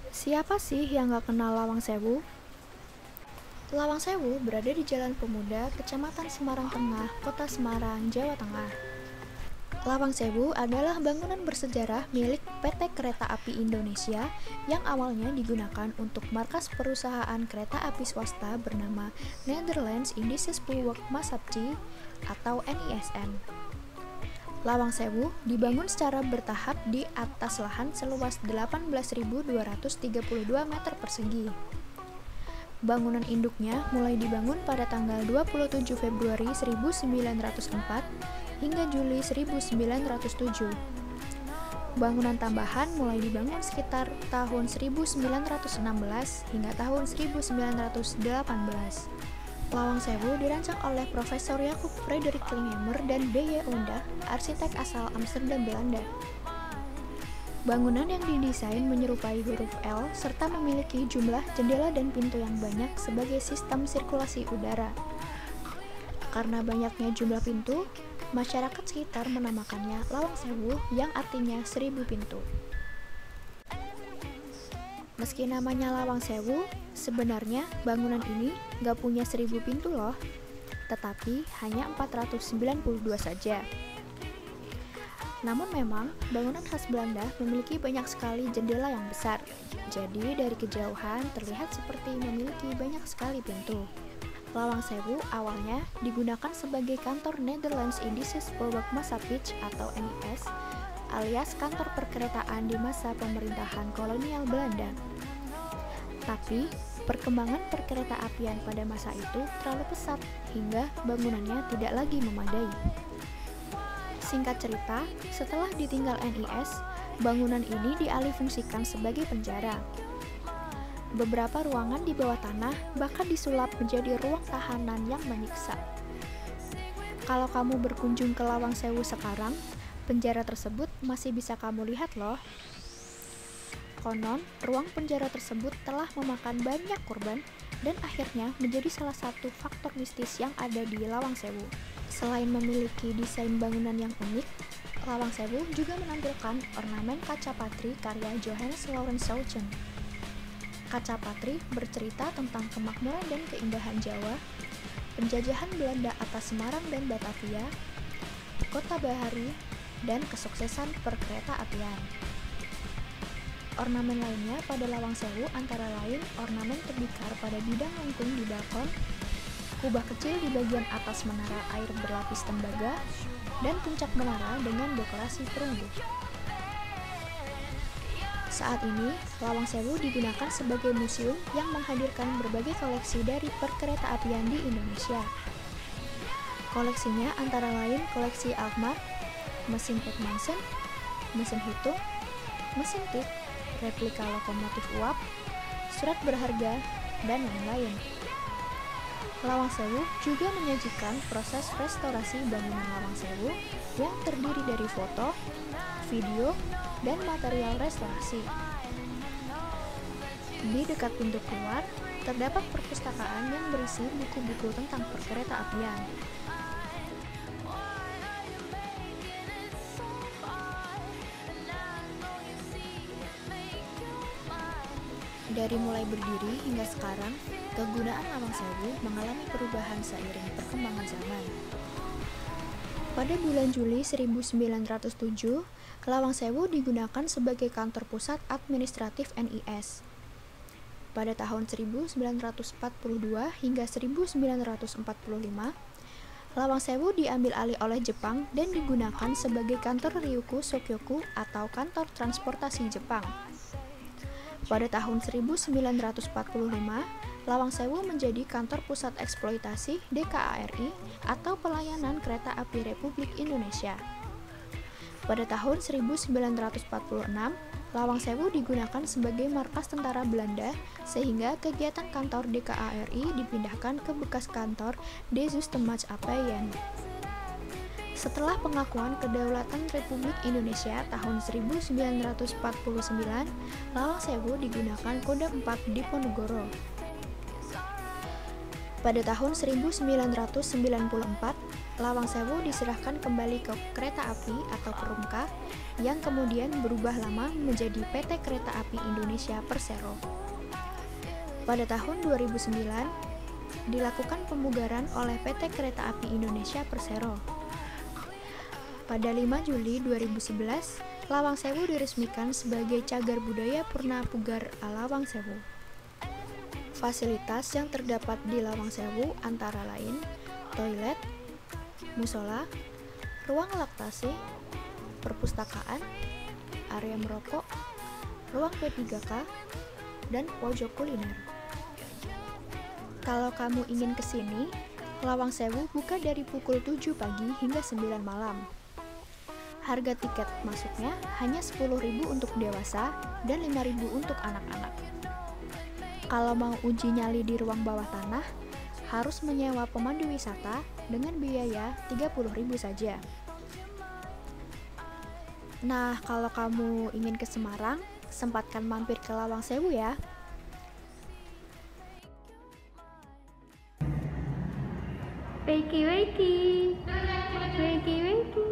Siapa sih yang gak kenal Lawang Sewu? Lawang Sewu berada di Jalan Pemuda, Kecamatan Semarang Tengah, Kota Semarang, Jawa Tengah. Lawang Sewu adalah bangunan bersejarah milik PT Kereta Api Indonesia yang awalnya digunakan untuk markas perusahaan kereta api swasta bernama Nederlands Indische Spoorwegmaatschappij atau NISM. Lawang Sewu dibangun secara bertahap di atas lahan seluas 18.232 meter persegi. Bangunan induknya mulai dibangun pada tanggal 27 Februari 1904 hingga Juli 1907. Bangunan tambahan mulai dibangun sekitar tahun 1916 hingga tahun 1918. Lawang Sewu dirancang oleh Profesor Jacob Frederik Linnemer dan B.J. Oonda, arsitek asal Amsterdam, Belanda. Bangunan yang didesain menyerupai huruf L serta memiliki jumlah jendela dan pintu yang banyak sebagai sistem sirkulasi udara. Karena banyaknya jumlah pintu, masyarakat sekitar menamakannya Lawang Sewu yang artinya 1000 pintu. Meski namanya Lawang Sewu, sebenarnya bangunan ini gak punya 1000 pintu loh, tetapi hanya 492 saja. Namun memang, bangunan khas Belanda memiliki banyak sekali jendela yang besar, jadi dari kejauhan terlihat seperti memiliki banyak sekali pintu. Lawang Sewu awalnya digunakan sebagai kantor Nederlands Indische Spoorwegmaatschappij atau NIS, alias kantor perkeretaan di masa pemerintahan kolonial Belanda. Tapi, perkembangan perkereta-apian pada masa itu terlalu pesat hingga bangunannya tidak lagi memadai. Singkat cerita, setelah ditinggal NIS, bangunan ini dialihfungsikan sebagai penjara. Beberapa ruangan di bawah tanah bahkan disulap menjadi ruang tahanan yang menyiksa. Kalau kamu berkunjung ke Lawang Sewu sekarang, penjara tersebut masih bisa kamu lihat loh. Konon, ruang penjara tersebut telah memakan banyak korban dan akhirnya menjadi salah satu faktor mistis yang ada di Lawang Sewu. Selain memiliki desain bangunan yang unik, Lawang Sewu juga menampilkan ornamen kaca patri karya Johannes Laurens Souchen. Kaca patri bercerita tentang kemakmuran dan keindahan Jawa, penjajahan Belanda atas Semarang dan Batavia, kota bahari, dan kesuksesan perkereta-apian. Ornamen lainnya pada Lawang Sewu antara lain ornamen tembikar pada bidang lengkung di balkon, kubah kecil di bagian atas menara air berlapis tembaga, dan puncak menara dengan dekorasi perunggu. Saat ini, Lawang Sewu digunakan sebagai museum yang menghadirkan berbagai koleksi dari perkereta-apian di Indonesia. Koleksinya antara lain koleksi Alkmaar, mesin Petmansen, mesin hitung, mesin tik, replika lokomotif uap, surat berharga, dan lain-lain. Lawang Sewu juga menyajikan proses restorasi bangunan Lawang Sewu yang terdiri dari foto, video, dan material restorasi. Di dekat pintu keluar, terdapat perpustakaan yang berisi buku-buku tentang perkereta-apian. Dari mulai berdiri hingga sekarang, kegunaan Lawang Sewu mengalami perubahan seiring perkembangan zaman. Pada bulan Juli 1907, Lawang Sewu digunakan sebagai kantor pusat administratif NIS. Pada tahun 1942 hingga 1945, Lawang Sewu diambil alih oleh Jepang dan digunakan sebagai kantor Ryuko Sokyoku atau kantor transportasi Jepang. Pada tahun 1945, Lawang Sewu menjadi kantor pusat eksploitasi DKARI atau Pelayanan Kereta Api Republik Indonesia. Pada tahun 1946, Lawang Sewu digunakan sebagai markas tentara Belanda sehingga kegiatan kantor DKARI dipindahkan ke bekas kantor De Zustemaatschappij. Setelah pengakuan kedaulatan Republik Indonesia tahun 1949, Lawang Sewu digunakan Kodam 4 Diponegoro. Pada tahun 1994, Lawang Sewu diserahkan kembali ke Kereta Api atau Perumka yang kemudian berubah nama menjadi PT Kereta Api Indonesia Persero. Pada tahun 2009, dilakukan pemugaran oleh PT Kereta Api Indonesia Persero. Pada 5 Juli 2011, Lawang Sewu diresmikan sebagai Cagar Budaya Purna Pugar Lawang Sewu. Fasilitas yang terdapat di Lawang Sewu antara lain toilet, musola, ruang laktasi, perpustakaan, area merokok, ruang P3K, dan pojok kuliner. Kalau kamu ingin ke sini, Lawang Sewu buka dari pukul 7 pagi hingga 9 malam. Harga tiket masuknya hanya 10.000 untuk dewasa dan 5.000 untuk anak-anak. Kalau mau uji nyali di ruang bawah tanah, harus menyewa pemandu wisata dengan biaya 30.000 saja. Nah, kalau kamu ingin ke Semarang, sempatkan mampir ke Lawang Sewu ya. Wakey wakey, wakey wakey.